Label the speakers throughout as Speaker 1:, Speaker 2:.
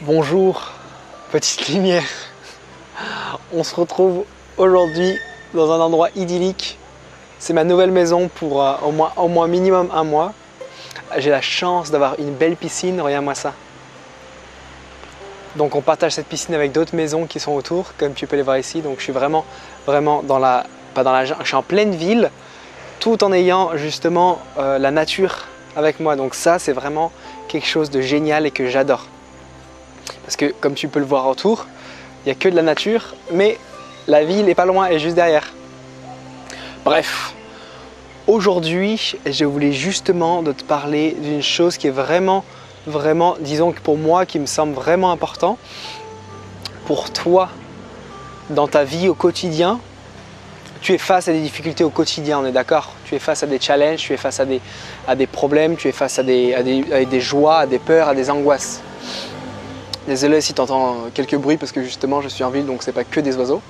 Speaker 1: Bonjour, petite lumière. On se retrouve aujourd'hui dans un endroit idyllique. C'est ma nouvelle maison pour au moins minimum un mois. J'ai la chance d'avoir une belle piscine, regarde-moi ça. Donc on partage cette piscine avec d'autres maisons qui sont autour, comme tu peux les voir ici. Donc je suis vraiment dans la, je suis en pleine ville, tout en ayant justement la nature avec moi. Donc ça, c'est vraiment quelque chose de génial et que j'adore. Parce que comme tu peux le voir autour, il n'y a que de la nature, mais la ville n'est pas loin et juste derrière. Bref, aujourd'hui, je voulais justement te parler d'une chose qui est vraiment, disons que pour moi, qui me semble vraiment important. Pour toi, dans ta vie au quotidien, tu es face à des difficultés au quotidien, on est d'accord? Tu es face à des challenges, tu es face à des problèmes, tu es face à des joies, à des peurs, à des angoisses. Désolé si tu entends quelques bruits parce que justement je suis en ville, donc c'est pas que des oiseaux.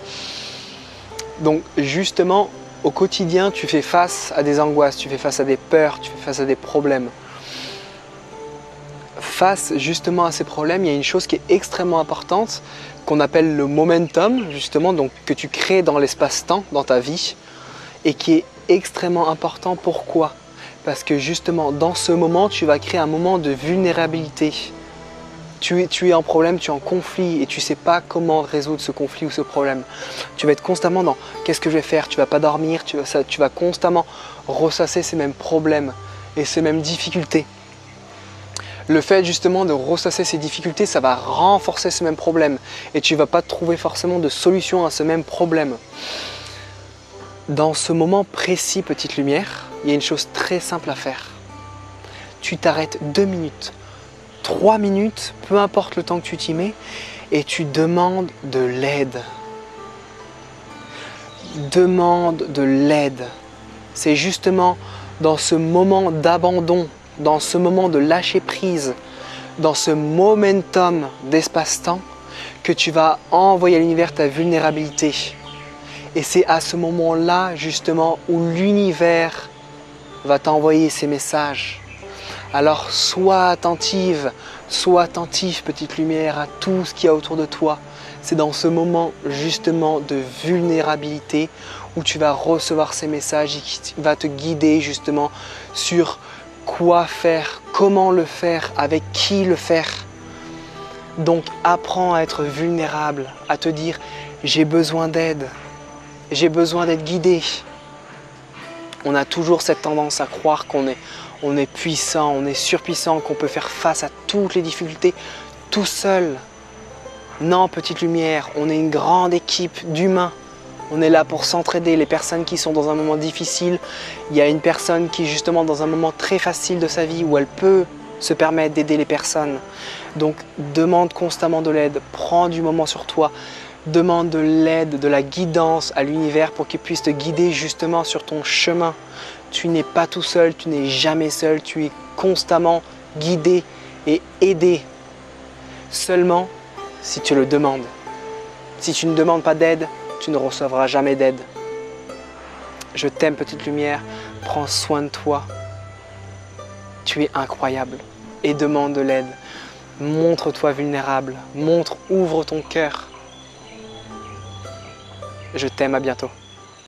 Speaker 1: Donc justement au quotidien tu fais face à des angoisses, tu fais face à des peurs, tu fais face à des problèmes. Face justement à ces problèmes, il y a une chose qui est extrêmement importante qu'on appelle le momentum, justement, donc que tu crées dans l'espace-temps, dans ta vie, et qui est extrêmement important. Pourquoi? Parce que justement dans ce moment tu vas créer un moment de vulnérabilité. Tu es en problème, tu es en conflit et tu ne sais pas comment résoudre ce conflit ou ce problème. Tu vas être constamment dans qu'est-ce que je vais faire, tu ne vas pas dormir, tu vas constamment ressasser ces mêmes problèmes et ces mêmes difficultés. Le fait justement de ressasser ces difficultés, ça va renforcer ce même problème et tu ne vas pas trouver forcément de solution à ce même problème. Dans ce moment précis, petite lumière, il y a une chose très simple à faire. Tu t'arrêtes 2 minutes. 3 minutes, peu importe le temps que tu t'y mets, et tu demandes de l'aide. Demande de l'aide. C'est justement dans ce moment d'abandon, dans ce moment de lâcher prise, dans ce momentum d'espace-temps que tu vas envoyer à l'univers ta vulnérabilité. Et c'est à ce moment-là justement où l'univers va t'envoyer ses messages. Alors sois attentive, petite lumière, à tout ce qu'il y a autour de toi. C'est dans ce moment justement de vulnérabilité où tu vas recevoir ces messages et qui va te guider justement sur quoi faire, comment le faire, avec qui le faire. Donc apprends à être vulnérable, à te dire j'ai besoin d'aide, j'ai besoin d'être guidé. On a toujours cette tendance à croire qu'on est puissant, on est surpuissant, qu'on peut faire face à toutes les difficultés tout seul. Non, petite lumière, on est une grande équipe d'humains. On est là pour s'entraider. Les personnes qui sont dans un moment difficile, il y a une personne qui est justement dans un moment très facile de sa vie où elle peut se permettre d'aider les personnes. Donc demande constamment de l'aide, prends du moment sur toi. Demande de l'aide, de la guidance à l'univers pour qu'il puisse te guider justement sur ton chemin. Tu n'es pas tout seul, tu n'es jamais seul, tu es constamment guidé et aidé. Seulement si tu le demandes. Si tu ne demandes pas d'aide, tu ne recevras jamais d'aide. Je t'aime, petite lumière, prends soin de toi. Tu es incroyable et demande de l'aide. Montre-toi vulnérable, ouvre ton cœur. Je t'aime, à bientôt.